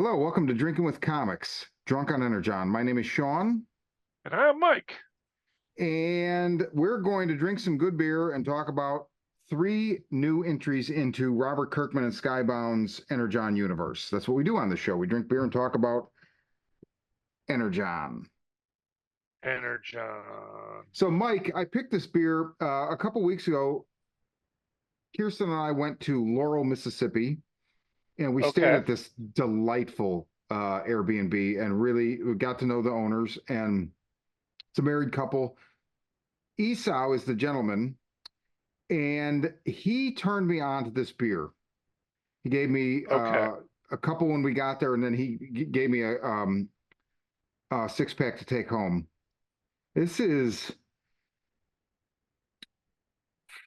Hello, welcome to Drinking with Comics, Drunk on Energon. My name is Sean, And I'm Mike. and we're going to drink some good beer and talk about three new entries into Robert Kirkman and Skybound's Energon universe. That's what we do on the show. We drink beer and talk about Energon. Energon. So, Mike, I picked this beer a couple weeks ago. Kirsten and I went to Laurel, Mississippi, and we stayed Okay. at this delightful Airbnb and really got to know the owners. And it's a married couple. Esau is the gentleman, and he turned me on to this beer. He gave me Okay. a couple when we got there, and then he gave me a six pack to take home. This is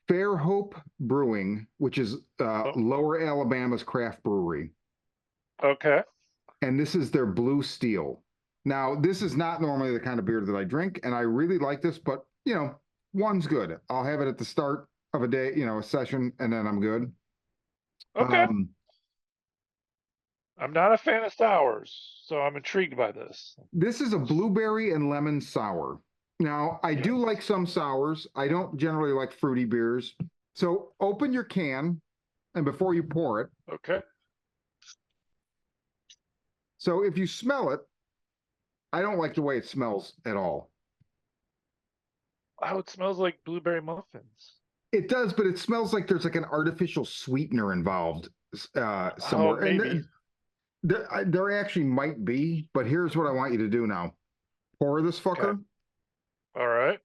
Fairhope Brewing, which is Oh, Lower Alabama's craft brewery, okay. and this is their Blue Steel. Now, this is not normally the kind of beer that I drink, and I really like this, but one's good. I'll have it at the start of a day, a session, and then I'm good. Okay. Um, I'm not a fan of sours, so I'm intrigued by this. this is a blueberry and lemon sour. Now, I do Yes. like some sours. I don't generally like fruity beers. So open your can, and before you pour it, Okay. so if you smell it, I don't like the way it smells at all. Oh, it smells like blueberry muffins. It does, but it smells like there's like an artificial sweetener involved Oh, somewhere. maybe. And there actually might be, but here's what I want you to do now. Pour this Okay. fucker. All right.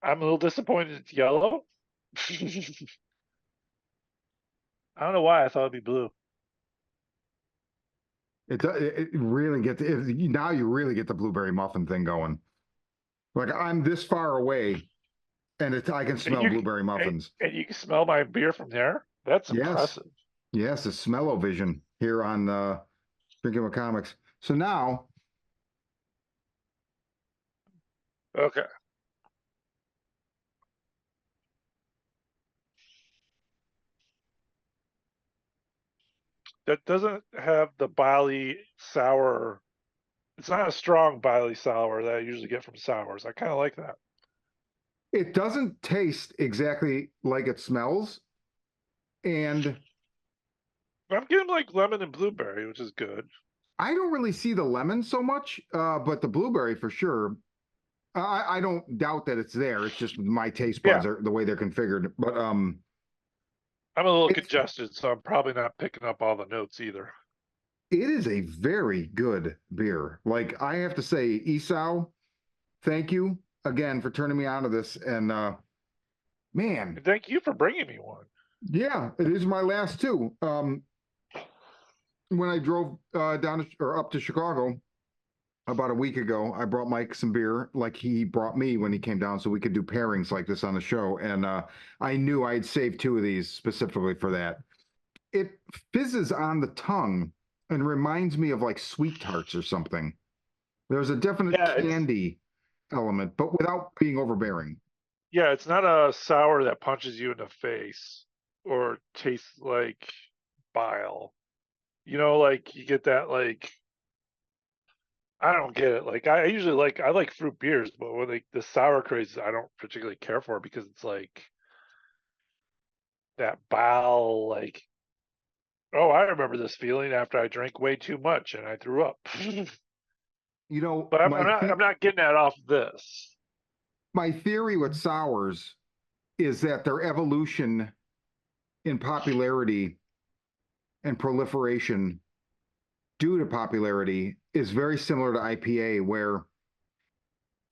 I'm a little disappointed it's yellow. I don't know why I thought it'd be blue. It really gets now you really get the blueberry muffin thing going. Like I'm this far away, and I can And smell you blueberry and, muffins. and you can smell my beer from there? That's Yes, impressive. yes, it's smell-o-vision here on Drinking with Comics. So now, Okay. That doesn't have the barley sour. It's not a strong barley sour that I usually get from sours. I kind of like that. it doesn't taste exactly like it smells, and I'm getting like lemon and blueberry, which is good. I don't really see the lemon so much, but the blueberry for sure. I don't doubt that it's there. It's just my taste Yeah, buds are the way they're configured. But I'm a little it's congested, so I'm probably not picking up all the notes either. it is a very good beer. Like I have to say, Esau, thank you again for turning me on to this. And man, And thank you for bringing me one. yeah, it is my last two. When I drove down or up to Chicago about a week ago, I brought Mike some beer, like he brought me when he came down, so we could do pairings like this on the show. And I knew I'd saved two of these specifically for that. It fizzes on the tongue and reminds me of like sweet tarts or something. There's a definite Yeah, it's candy element, but without being overbearing. yeah, it's not a sour that punches you in the face or tastes like bile. Like you get that like I don't get it. Like I like fruit beers, but when the sour craze I don't particularly care for because it's like that bile like oh, I remember this feeling after I drank way too much and I threw up. You know, But I'm not getting that off this. my theory with sours is that their evolution in popularity and proliferation due to popularity is very similar to IPA, where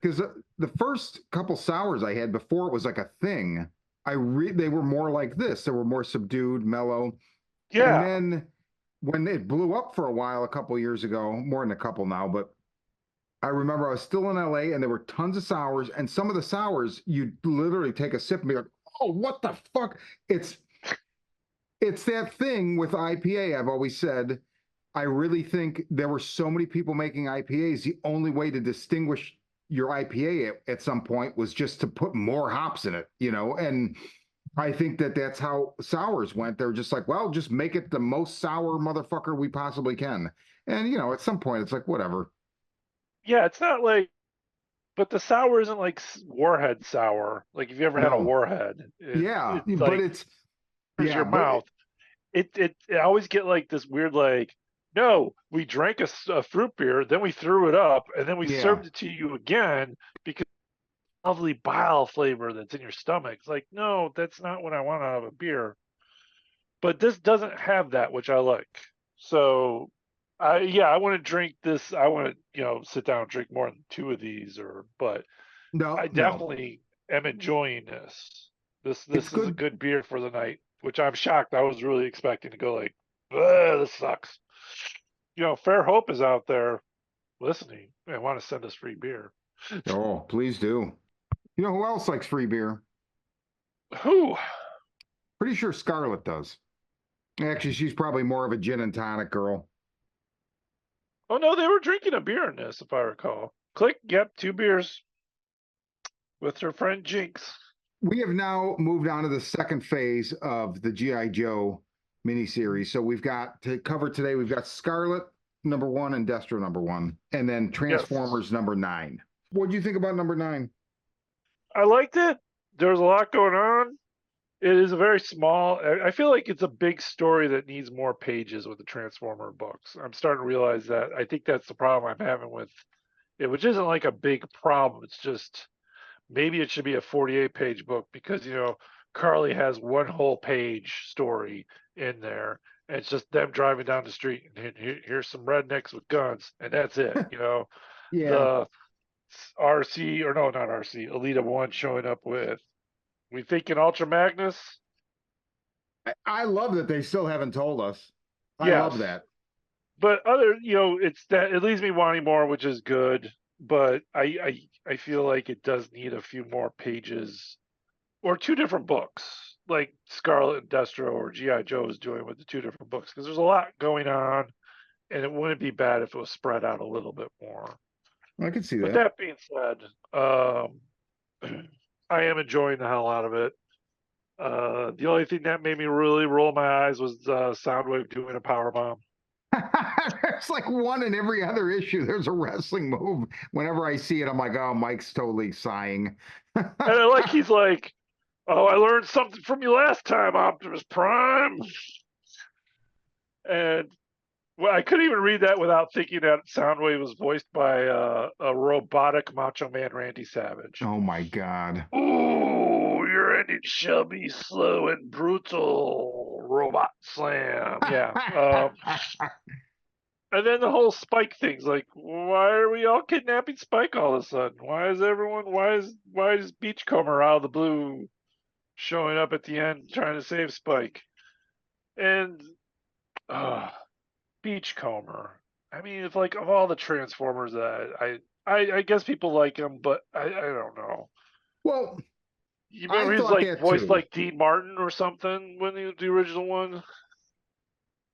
because the first couple sours I had before it was like a thing, they were more like this. They were more subdued, mellow, and Yeah. then when it blew up for a while a couple years ago, more than a couple now, but I remember I was still in LA and there were tons of sours, and some of the sours you literally take a sip and be like, "Oh, what the fuck?" It's it's that thing with IPA. I've always said, I really think there were so many people making IPAs. The only way to distinguish your IPA at some point was just to put more hops in it, and I think that that's how sours went. They're just like, well, just make it the most sour motherfucker we possibly can. And at some point, it's like, whatever. Yeah, it's not like, but the sour isn't like Warhead sour. Like if you ever had a No, Warhead, yeah, it's but like it's here's yeah, your but mouth. I always get like this weird like, no, we drank a fruit beer, then we threw it up, and then we yeah, served it to you again because lovely bile flavor that's in your stomach. It's like, no, that's not what I want out of a beer. But this doesn't have that, which I like. So, I want to drink this. I want to, sit down and drink more than two of these, but no, I no, definitely am enjoying this. it's This is a good. good beer for the night, which I'm shocked. I was really expecting to go like, "Ugh, this sucks." Fairhope is out there listening and want to send us free beer. Oh, please do. You know who else likes free beer? Who? Pretty sure Scarlett does. Actually, she's probably more of a gin and tonic girl. Oh no, they were drinking a beer in this, if I recall. Click, yep, two beers with her friend Jinx. We have now moved on to the second phase of the GI Joe miniseries. So we've got to cover today. We've got Scarlet #1 and Destro #1, and then Yes. Transformers #9. What do you think about #9? I liked it. There's a lot going on. It is a very small. I feel like it's a big story that needs more pages with the Transformer books. I'm starting to realize that. I think that's the problem I'm having with it, which isn't like a big problem. It's just maybe it should be a 48-page book because Carly has one whole page story in there. And it's just them driving down the street and here's some rednecks with guns, and that's it. Yeah, The RC or no, not RC, Elita One showing up with we thinking Ultra Magnus. I love that they still haven't told us. I love Yes, that. but it's that it leaves me wanting more, which is good. But I feel like it does need a few more pages or two different books, like Scarlet and Destro or GI Joe is doing with the two different books, because there's a lot going on, and it wouldn't be bad if it was spread out a little bit more. I can see But that. that being said, um, I am enjoying the hell out of it. The only thing that made me really roll my eyes was Soundwave doing a power bomb. There's like one in every other issue. There's a wrestling move. Whenever I see it, I'm like, oh, Mike's totally sighing. And I like he's like, "Oh, I learned something from you last time, Optimus Prime." And well, I couldn't even read that without thinking that Soundwave was voiced by a robotic Macho Man Randy Savage. Oh my God. Ooh, your ending shall be slow and brutal. Robot slam. Yeah. And then the whole Spike thing's like, why are we all kidnapping Spike all of a sudden? Why is Beachcomber out of the blue showing up at the end trying to save Spike? And uh Beachcomber. I mean, it's like of all the Transformers that I guess people like him, but I don't know. Well, You I remember he's thought like that voiced too. like Dean Martin or something when he was the original one?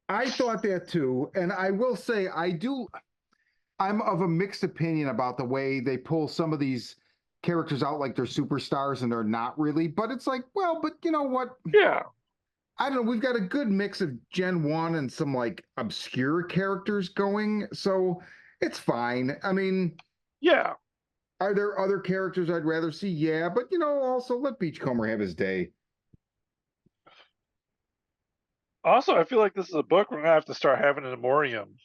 I thought that too. And I will say, I'm of a mixed opinion about the way they pull some of these characters out like they're superstars and they're not really. But it's like, well, but you know what? Yeah, I don't know. We've got a good mix of Gen 1 and some like obscure characters going. So it's fine. I mean, yeah. are there other characters I'd rather see? Yeah. But, also let Beachcomber have his day. Also, I feel like this is a book we're gonna have to start having an memoriam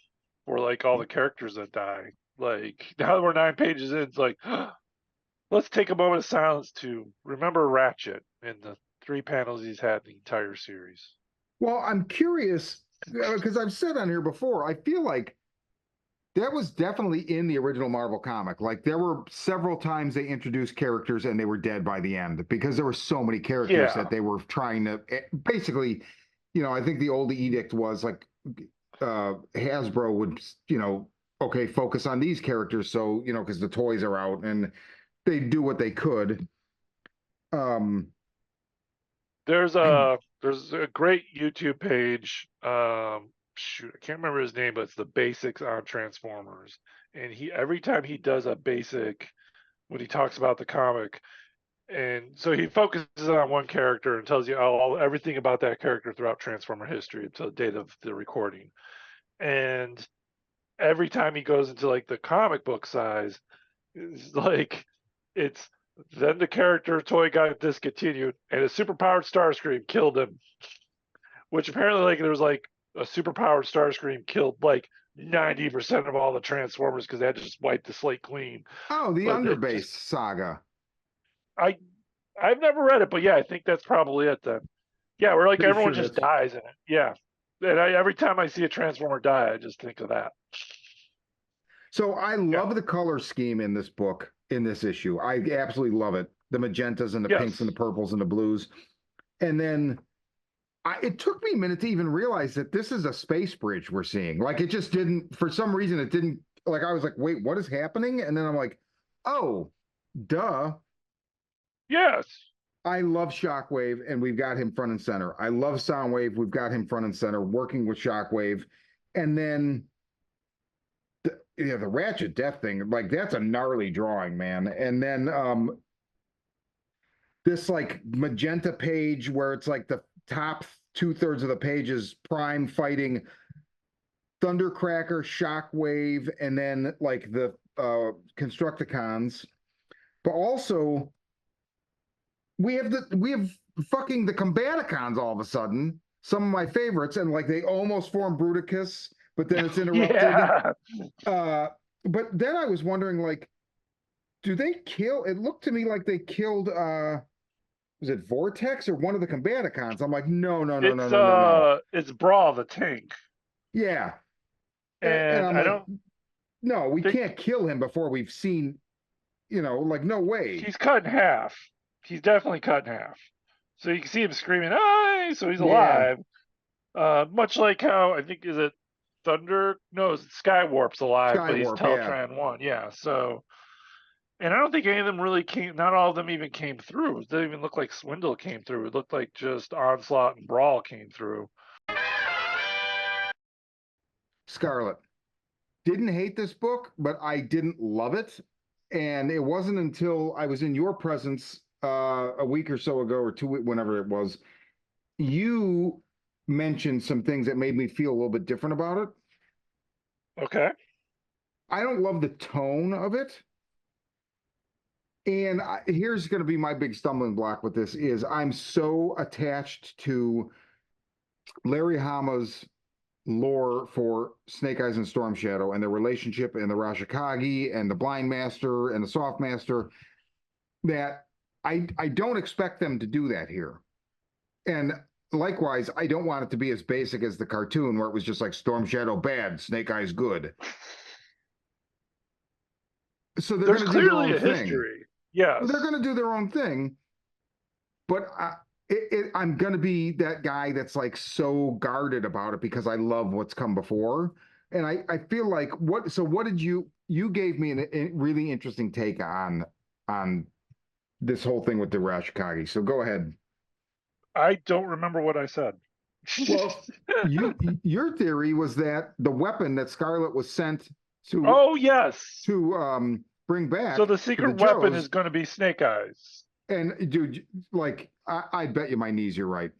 for like all the characters that die. Like now that we're 9 pages in, it's like let's take a moment of silence to remember Ratchet and the 3 panels he's had in the entire series. Well, I'm curious because I've said on here before, I feel like that was definitely in the original Marvel comic. Like there were several times they introduced characters and they were dead by the end because there were so many characters Yeah, that they were trying to basically, I think the old edict was like Hasbro would, okay, focus on these characters. So, because the toys are out and they do what they could. Um, there's I, a great YouTube page. Shoot, I can't remember his name, but it's the basics on Transformers. And he every time he does a basic when he talks about the comic, And so he focuses on one character and tells you everything about that character throughout Transformer history until the date of the recording. And every time he goes into like the comic book size, it's like it's then the character toy got discontinued and a superpowered Starscream killed him. Which apparently like there was like a superpowered Starscream killed like 90% of all the Transformers because they had to just wipe the slate clean. Oh, the But it Underbase just saga. I I've never read it, but yeah, I think that's probably it then. Yeah, where like Pretty everyone sure just that's dies in it. Yeah. And every time I see a Transformer die, I just think of that. so. I Yeah. love the color scheme in this book, in this issue. I absolutely love it. The magentas and the pinks and the Yes. purples and the blues. And then it took me a minute to even realize that this is a space bridge we're seeing. Like it just didn't, for some reason, it didn't, like I was like, wait, what is happening? And then I'm like, oh, duh. Yes. I love Shockwave, and we've got him front and center. I love Soundwave, we've got him front and center, working with Shockwave. And then the Ratchet Death thing, like that's a gnarly drawing, man. And then this like magenta page where it's like the top 2/3 of the page is Prime fighting Thundercracker, Shockwave, and then like the Constructicons. But also we have fucking the Combaticons all of a sudden. Some of my favorites, and like they almost form Bruticus, but then it's interrupted. Yeah. But then I was wondering, like, do they kill? It looked to me like they killed was it Vortex or one of the Combaticons? I'm like, no, no, no, no, no, no, no. It's Brawl the tank. Yeah. And And I'm I like, don't no, we think can't kill him before we've seen, like no way. he's cut in half. He's definitely cut in half. So you can see him screaming, "Hey!" So he's Yeah. alive. Much like how I think is it Thunder? No, Skywarp's alive, but he's Skywarp, yeah. Teletran 1. Yeah. So, and I don't think any of them really came. Not all of them even came through. It didn't even look like Swindle came through. It looked like just Onslaught and Brawl came through. Scarlett. Didn't hate this book, but I didn't love it. And it wasn't until I was in your presence a week or so ago, or 2 weeks, whenever it was, you mentioned some things that made me feel a little bit different about it. Okay. I don't love the tone of it. And here's going to be my big stumbling block with this is I'm so attached to Larry Hama's lore for Snake Eyes and Storm Shadow and their relationship and the Rashikagi and the Blind Master and the Soft Master that I don't expect them to do that here. And likewise, I don't want it to be as basic as the cartoon where it was just like Storm Shadow bad, Snake Eyes good. So they're There's going to do their clearly own a thing. history. Yes. They're going to do their own thing. But I'm going to be that guy that's like so guarded about it because I love what's come before. And I feel like what did you gave me a really interesting take on this whole thing with the Rashikagi. So go ahead. I don't remember what I said. Well, your theory was that the weapon that Scarlett was sent to Oh yes. bring So back the to the secret weapon Joes, is going to be Snake Eyes. and dude, like I bet you my knees you're right.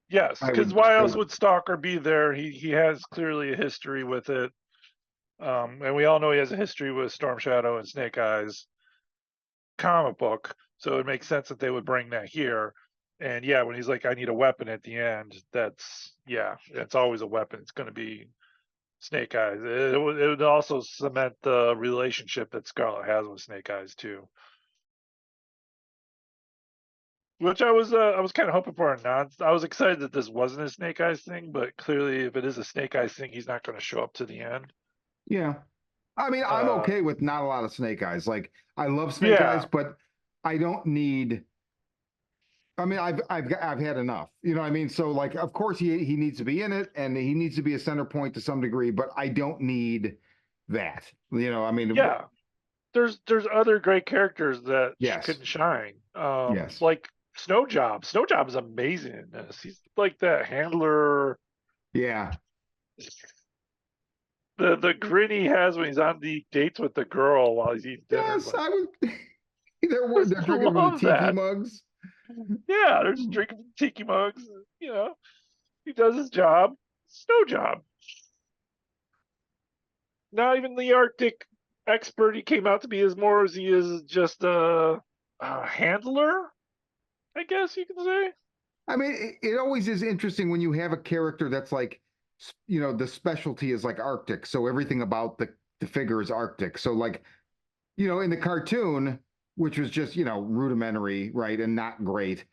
Yes, I because would why I else would would Stalker be there? He has clearly a history with it, and we all know he has a history with Storm Shadow and Snake Eyes comic book. So it makes sense that they would bring that here. And yeah, when he's like, "I need a weapon" at the end, it's always a weapon. It's going to be Snake Eyes. It would also cement the relationship that Scarlet has with Snake Eyes too. Which I was kind of hoping for a non. I was excited that this wasn't a Snake Eyes thing, but clearly, if it is a Snake Eyes thing, he's not going to show up to the end. yeah. I mean, I'm Uh, okay with not a lot of Snake Eyes. Like I love Snake Eyes, yeah, but I don't need. I mean, I've had enough. You know what I mean? So like, of course he needs to be in it, and he needs to be a center point to some degree, but I don't need that. I mean, yeah. There's other great characters that yes, can shine. yes, Like Snow Job. Snow Job is amazing in this. He's like that handler. yeah, The grin he has when he's on the dates with the girl while he's eating dinner is yes. like, I would. I They're just drinking from the love tiki that. mugs. Yeah, they're just drinking from tiki mugs. You know, he does his job. Snow job. Not even the Arctic expert he came out to be as more as he is just a handler, I guess you can say. I mean, it always is interesting when you have a character that's like, the specialty is like Arctic, so everything about the figure is Arctic. So like, in the cartoon, which was just rudimentary, right, and not great.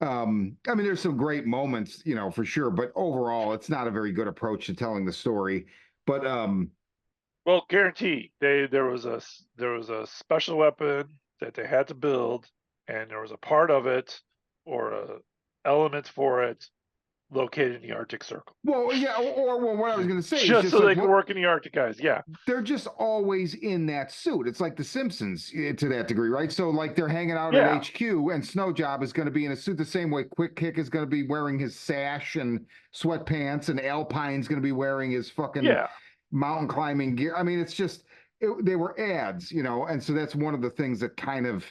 I mean, there's some great moments, for sure, but overall, it's not a very good approach to telling the story. But Well, guarantee there was a special weapon that they had to build, and there was a part of it or a element for it located in the Arctic Circle, well, yeah, or well, what I was going to say is just just so like they could what work in the Arctic guys. Yeah, they're just always in that suit. It's like the Simpsons to that degree, right? So like they're hanging out at yeah, HQ, and Snowjob is going to be in a suit the same way Quick Kick is going to be wearing his sash and sweatpants, and Alpine's going to be wearing his fucking yeah, mountain climbing gear. I mean, it's just they were ads, and so that's one of the things that kind of.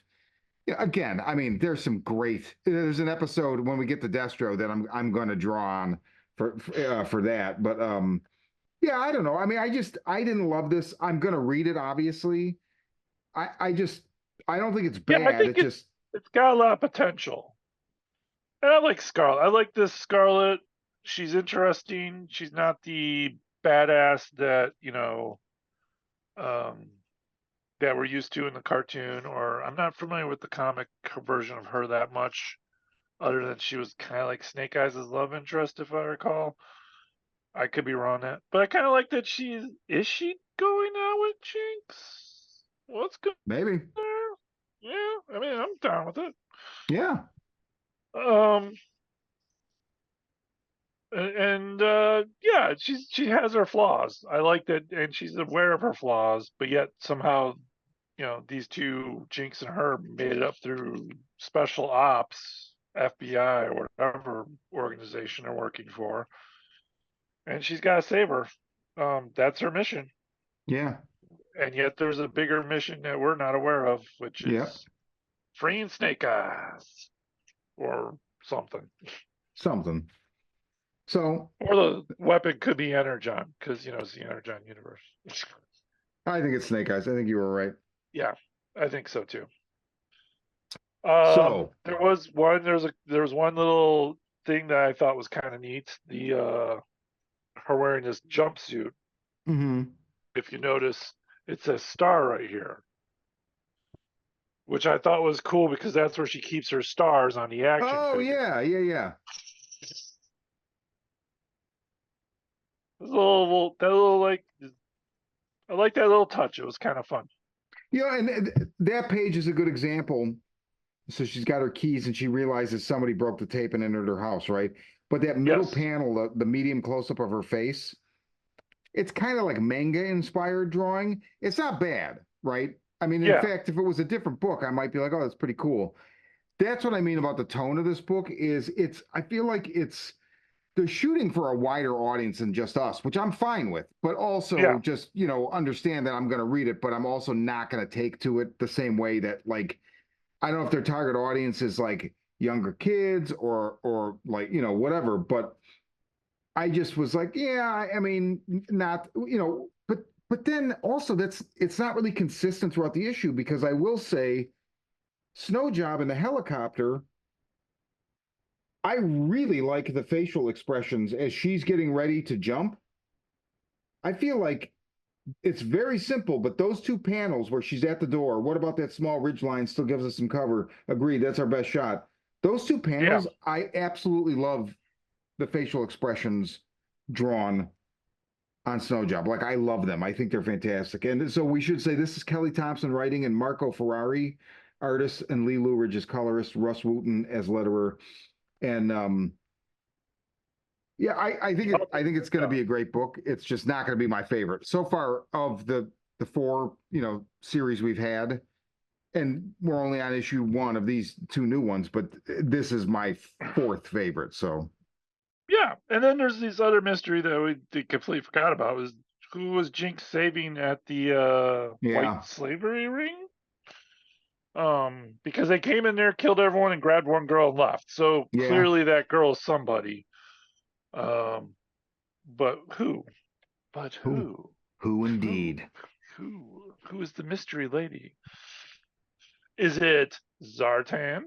Yeah, again, I mean, there's an episode when we get to Destro that I'm going to draw on for that, but yeah, I don't know. I mean, I didn't love this. I'm gonna read it, obviously. I just I don't think it's yeah. I bad. think It just it's got a lot of potential. And I like Scarlett. I like this Scarlett. She's interesting. She's not the badass that um, that we're used to in the cartoon, or I'm not familiar with the comic version of her that much, other than she was kind of like Snake Eyes' love interest, if I recall. I could be wrong that, but I kind of like that is she going out with Jinx? What's good maybe. there? Yeah, I mean, I'm down with it. Yeah. Um, and yeah, she has her flaws. I like that, and she's aware of her flaws, but yet somehow these two, Jinx and her, made it up through special ops, FBI, or whatever organization they're working for, and she's got to save her. That's her mission, Yeah. and yet there's a bigger mission that we're not aware of, which Yeah. is freeing Snake Eyes or something. Something. So Or the weapon could be Energon, because it's the Energon universe. I think it's Snake Eyes. I think you were right. Yeah, I think so too. So There was one little thing that I thought was kind of neat. The her wearing this jumpsuit. mhm. If you notice, it says star right here, which I thought was cool because that's where she keeps her stars on the action Oh figure. yeah, yeah, yeah. It was that little like I like that little touch. It was kind of fun. And that page is a good example. So she's got her keys and she realizes somebody broke the tape and entered her house, right? But that middle Yes. panel, the medium close up of her face, it's kind of like manga inspired drawing. It's not bad, right? I mean, in Yeah. fact, if it was a different book, I might be like, oh, that's pretty cool. That's what I mean about the tone of this book is I feel like they're shooting for a wider audience than just us, which I'm fine with, but also Yeah. just, understand that I'm going to read it, but I'm also not going to take to it the same way that like, I don't know if their target audience is like younger kids or like, whatever, but I just was like, yeah, I mean, not, but then also it's not really consistent throughout the issue because I will say Snow Job in the helicopter, I really like the facial expressions as she's getting ready to jump. I feel like it's very simple, but those two panels where she's at the door, what about that small ridge line still gives us some cover? Agreed, that's our best shot. Those two Yeah. panels, I absolutely love the facial expressions drawn on Snow Job. Like I love them. I think they're fantastic. And so we should say this is Kelly Thompson writing and Marco Ferrari, artist, and Lee Louridge as colorist, Russ Wooten as letterer. And yeah, I think it's going to be a great book. It's just not going to be my favorite so far of the four series we've had, and we're only on issue one of these two new ones. But this is my fourth favorite. So Yeah. And then there's this other mystery that we completely forgot about was who was Jinx saving at the white yeah, slavery ring? Because they came in there, killed everyone, and grabbed one girl and left. So Yeah. clearly that girl is somebody. But who? But Who? who? Who Who? indeed? Who is the mystery lady? Is it Zartan?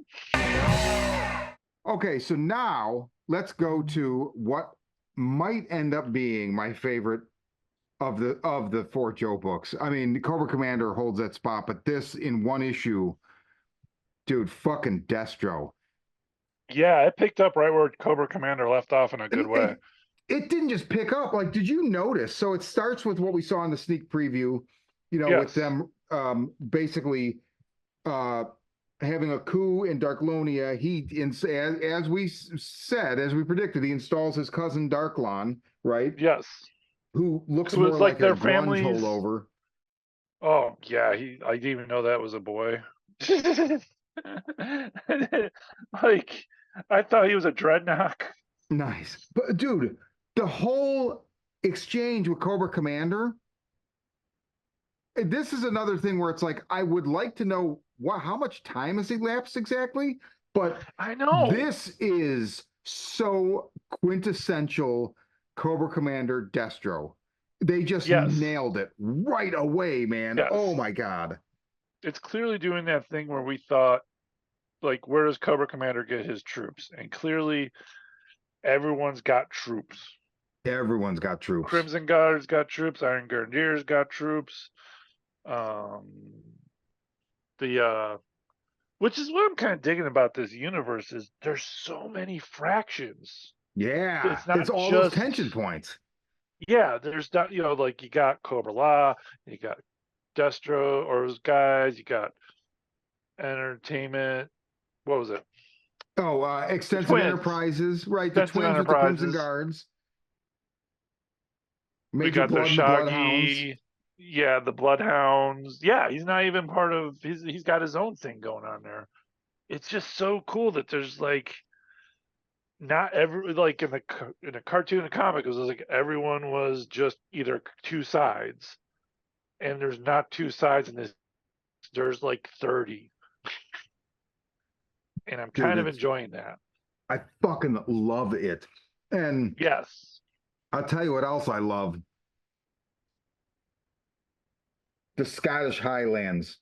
Okay, so now let's go to what might end up being my favorite of the four Joe books. I mean, Cobra Commander holds that spot, but this in one issue, dude, fucking Destro. Yeah, it picked up right where Cobra Commander left off in a good And way. it didn't just pick up. Like, did you notice? So it starts with what we saw in the sneak preview, with Yes. them basically uh having a coup in Darklonia. As we said, as we predicted, he installs his cousin Darklon, right? Yes. Who looks Who more was like like a their grunge family's. holdover. Oh, yeah. I didn't even know that was a boy. Like, I thought he was a dreadnought. Nice. But dude, the whole exchange with Cobra Commander, this is another thing where it's like I would like to know how much time has elapsed exactly, but I know. this is so quintessential Cobra Commander Destro. They just Yes. nailed it right away, man. Yes. Oh my god. It's clearly doing that thing where we thought, like, where does Cobra Commander get his troops? And clearly, everyone's got troops. Everyone's got troops. Crimson Guard's got troops. Iron Grenadiers got troops. Um, which is what I'm kind of digging about this universe is there's so many fractions. Yeah, It's it's not all those just, tension points. yeah. There's not, like you got Cobra Law, you got Destro or those guys, you got Entertainment. What was it? Oh, The extensive twins. enterprises, right? The Extensive twins with the Crimson Enterprises. Guards, We Major got the Blood and the Bloodhounds. Shaggy. Yeah, the Bloodhounds. Yeah, he's not even part of. He's got his own thing going on there. It's just so cool that there's like not every like in a cartoon and comic it was like everyone was just either two sides, and there's not two sides in this. There's like 30, and I'm Dude, kind of enjoying that. I fucking love it. And Yes. I'll tell you what else I love. The Scottish Highlands,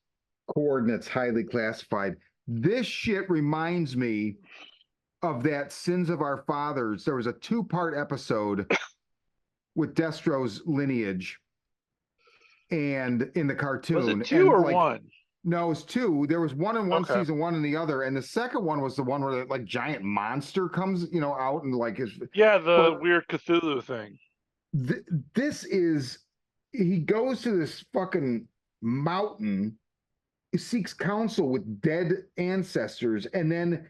coordinates highly classified. This shit reminds me of that Sins of Our Fathers. There was a two-part episode with Destro's lineage and in the Was it cartoon. two And or like, one? no, it's two. There was one in one Okay. season, one in the other. And the second one was the one where the like giant monster comes, out and like his. Yeah, the But weird Cthulhu thing. this is, he goes to this fucking mountain, seeks counsel with dead ancestors, and then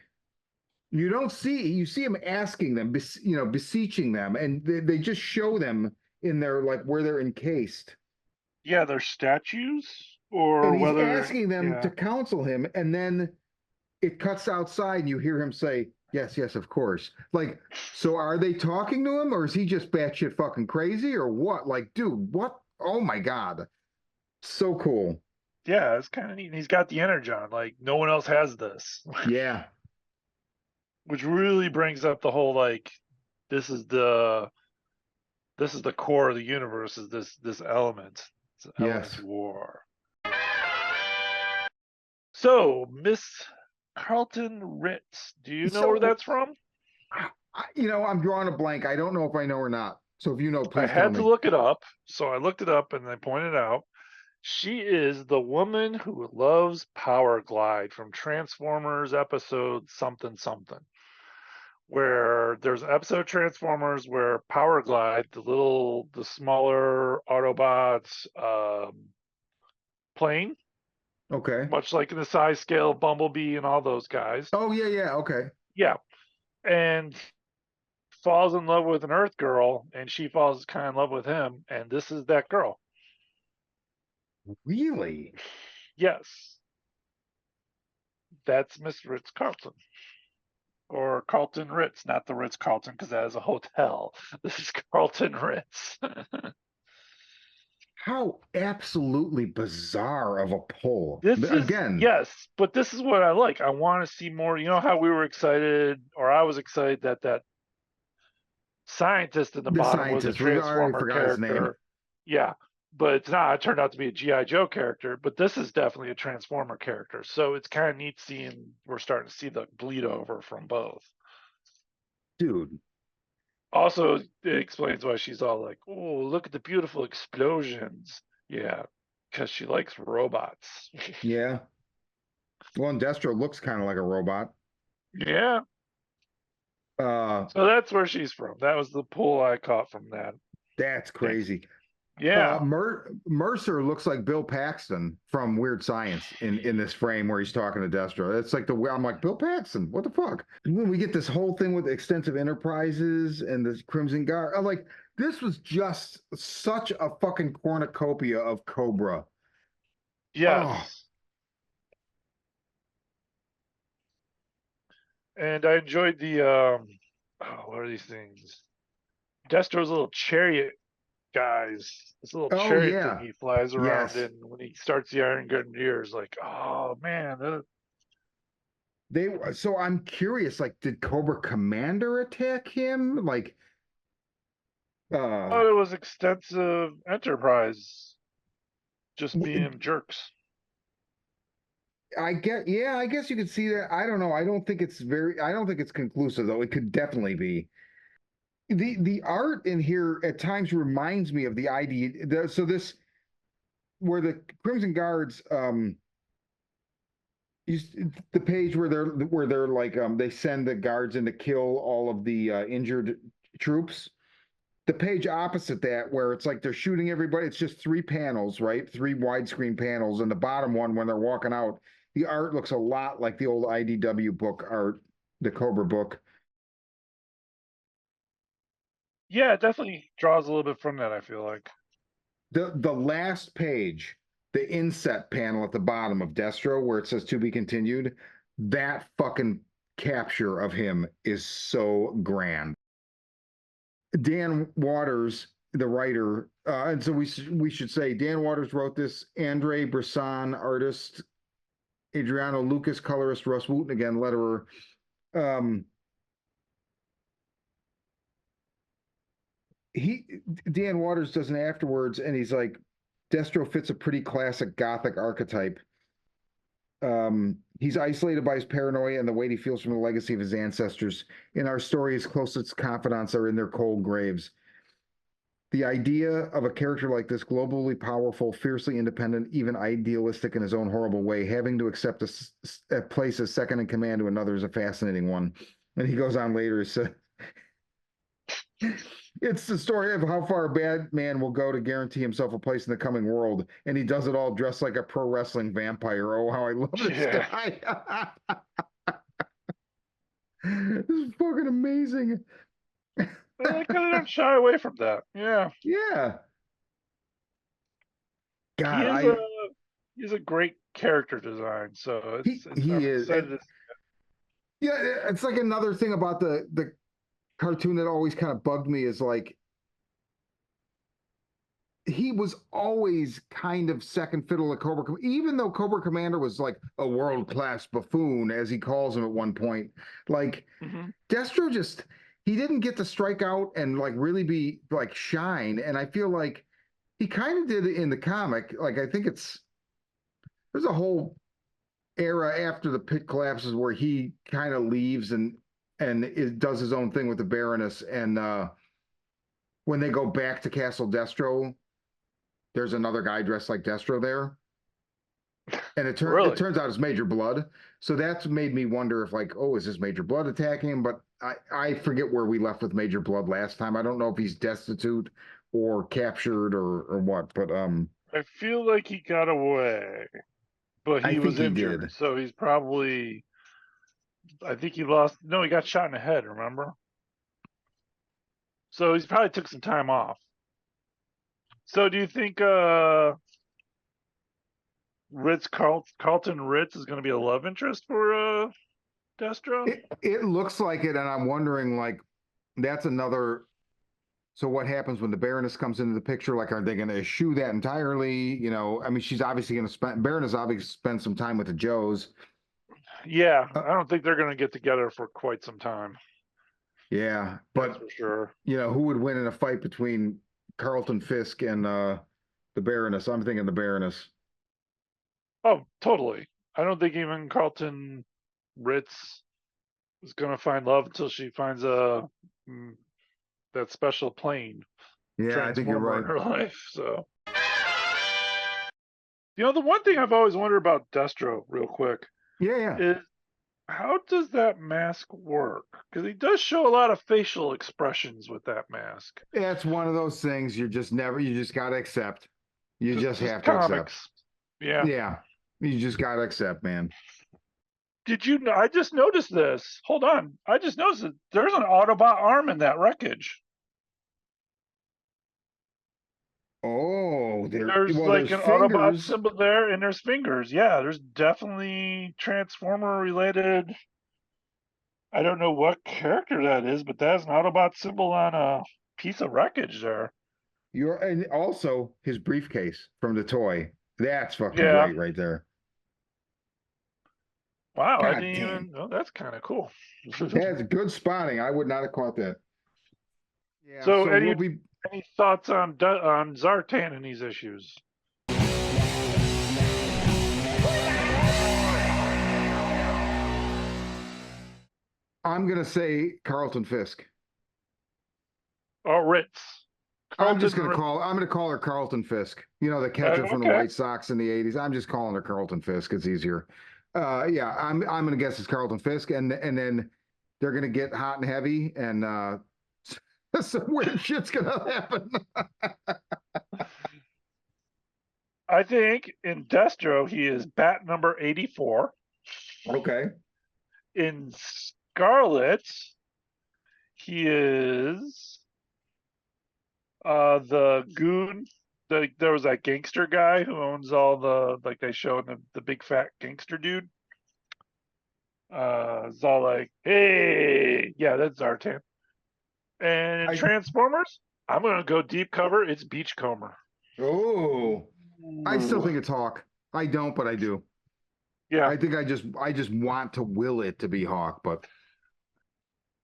you see him asking them, beseeching them, and they just show them in their like where they're encased. Yeah, they're statues, And or he's whether, asking them to yeah. counsel him, and then it cuts outside and you hear him say, yes, yes, of course. Like, so are they talking to him, or is he just batshit fucking crazy, or what? Like, dude, what? Oh my god. So cool. Yeah, it's kind of neat. And he's got the Energon. Like, no one else has this. Yeah. Which really brings up the whole like this is the core of the universe, is this element. It's element Yes. war. So, Miss Carlton Ritz, do you know where So, that's from? I'm drawing a blank. I don't know if I know or not. So if you know, I please tell had to me. look it up, so I looked it up and they pointed out she is the woman who loves Power Glide from Transformers episode something something, where there's an episode Transformers where Power Glide, the smaller Autobots plane, Okay. much like in the size scale of Bumblebee and all those guys. Oh, yeah, yeah. Okay. Yeah. And falls in love with an Earth girl, and she falls kind of in love with him, and this is that girl. Really? Yes. That's Miss Ritz Carlton. Or Carlton Ritz, not the Ritz Carlton, because that is a hotel. This is Carlton Ritz. How absolutely bizarre of a pull. This is Again, yes, but this is what I like. I want to see more. You know how we were excited, or I was excited that that scientist in the the bottom was a scientist, we already Transformer forgot his name. character. Yeah, but it's not. It turned out to be a GI Joe character. But this is definitely a Transformer character. So it's kind of neat seeing we're starting to see the bleed over from both. Dude, Also, it explains why she's all like, "Oh, look at the beautiful explosions." Yeah, because she likes robots. yeah. Well, and Destro looks kind of like a robot. Yeah, Uh, so that's where she's from. That was the pull I caught from that. that's And crazy. yeah, Mercer looks like Bill Paxton from Weird Science in this frame where he's talking to Destro. It's like I'm like, Bill Paxton, what the fuck? When we get this whole thing with extensive enterprises and this Crimson Guard, I'm like, this was just such a fucking cornucopia of Cobra. Oh, yes. And I enjoyed the oh, what are these things? Destro's little chariot guys. This little oh chariot thing yeah, he flies around yes. in when he starts the Iron Grenadiers, like, oh man, They so I'm curious, like, did Cobra Commander attack him? Like, uh oh, it was extensive enterprise just being jerks. I get, yeah, I guess you could see that. I don't know. I don't think it's conclusive though. It could definitely be. The art in here at times reminds me of the ID. So this where the Crimson Guards you, the page where they're like they send the guards in to kill all of the injured troops. The page opposite that where it's like they're shooting everybody, it's just three panels, right? Three widescreen panels, and the bottom one when they're walking out, the art looks a lot like the old IDW book art, the Cobra book. Yeah, it definitely draws a little bit from that, I feel like. The last page, the inset panel at the bottom of Destro where it says to be continued, that fucking capture of him is so grand. Dan Waters, the writer, and so we should say Dan Waters wrote this. Andre Brisson, artist. Adriano Lucas, colorist. Russ Wooten, again, letterer. Um, he Dan Waters does an afterwards, and he's like, Destro fits a pretty classic Gothic archetype. He's isolated by his paranoia and the weight he feels from the legacy of his ancestors. In our story, his closest confidants are in their cold graves. The idea of a character like this, globally powerful, fiercely independent, even idealistic in his own horrible way, having to accept a place as second in command to another is a fascinating one. And he goes on later, he said, it's the story of how far a bad man will go to guarantee himself a place in the coming world. And he does it all dressed like a pro wrestling vampire. Oh, how I love this Yeah. guy. This is fucking amazing. I like how they don't shy away from that. Yeah. Yeah. He God, is a he's a great character design, so it's he I'm is. excited to Yeah, it's like another thing about the cartoon that always kind of bugged me is like he was always kind of second fiddle to Cobra, even though Cobra Commander was like a world-class buffoon, as he calls him at one point. Like hmm Destro just he didn't get to strike out and like really be like shine. And I feel like he kind of did it in the comic. Like I think there's a whole era after the pit collapses where he kind of leaves and does his own thing with the Baroness. And when they go back to Castle Destro, there's another guy dressed like Destro there, and it Really? turns out it's Major Blood. So that's made me wonder if like, oh, is this Major Blood attacking him? But I forget where we left with Major Blood last time. I don't know if he's destitute or captured or what. But I feel like he got away, but I he think was he injured, did. so he's probably I think he lost no, he got shot in the head, remember? So he's probably took some time off. So do you think Carlton Ritz is gonna be a love interest for Destro? It looks like it, and I'm wondering like that's another So what happens when the Baroness comes into the picture? Like, are they going to eschew that entirely? You know, I mean, she's obviously going to spend, Baroness obviously spend some time with the Joes. Yeah, Uh, I don't think they're going to get together for quite some time. yeah, That's but for sure. you know, who would win in a fight between Carlton Fisk and the Baroness? I'm thinking the Baroness. Oh, totally. I don't think even Carlton Ritz is going to find love until she finds mm, that special plane Yeah, I think you're transformer right. in her life. So, the one thing I've always wondered about Destro, real quick, Yeah, yeah. is how does that mask work? Because he does show a lot of facial expressions with that mask. It's one of those things you just never, you just got to accept. You just Just have to accept. comics. Yeah. Yeah, you just got to accept, man. Did you know? I just noticed this. Hold on. I just noticed that there's an Autobot arm in that wreckage. Oh, There's well, like there's an Autobot fingers. symbol there, and there's fingers. Yeah, there's definitely Transformer related. I don't know what character that is, but that's an Autobot symbol on a piece of wreckage there. And also his briefcase from the toy. That's fucking Yeah. great right there. Wow, I God didn't damn. even. Oh, that's kind of cool. That's good spotting. I would not have caught that. Yeah, So, so we'll be any thoughts on Zartan and these issues? I'm gonna say Carlton Fisk. Oh, Ritz. I'm just Carlton. I'm gonna call her Carlton Fisk. You know, the catcher from the Okay. White Sox in the 80s. I'm just calling her Carlton Fisk. It's easier. Yeah, I'm gonna guess it's Carlton Fisk, and then they're gonna get hot and heavy, and some weird shit's gonna happen. I think in Destro he is bat number 84. Okay. In Scarlett, he is the goon. There was that gangster guy who owns all the, like they show in the big fat gangster dude. It's all like, hey, yeah, that's Zartan. And in I Transformers, I'm gonna go deep cover. It's Beachcomber. Oh, I still Ooh. think it's Hawk. I don't, but I do. Yeah. I think I just want to will it to be Hawk, but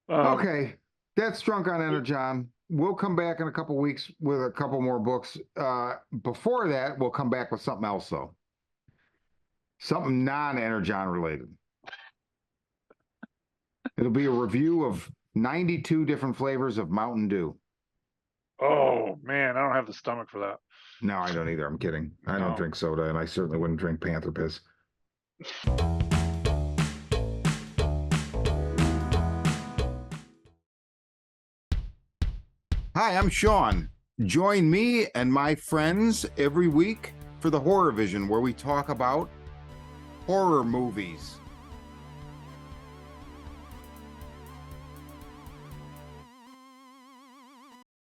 Um, okay. That's Drunk on Energon. We'll come back in a couple weeks with a couple more books. Before that, we'll come back with something else though. Something non-Energon related. It'll be a review of 92 different flavors of Mountain Dew. oh man, I don't have the stomach for that. No, I don't either. I'm kidding. I don't No. drink soda, and I certainly wouldn't drink Panther piss. Hi, I'm Sean. Join me and my friends every week for the Horror Vision, where we talk about horror movies.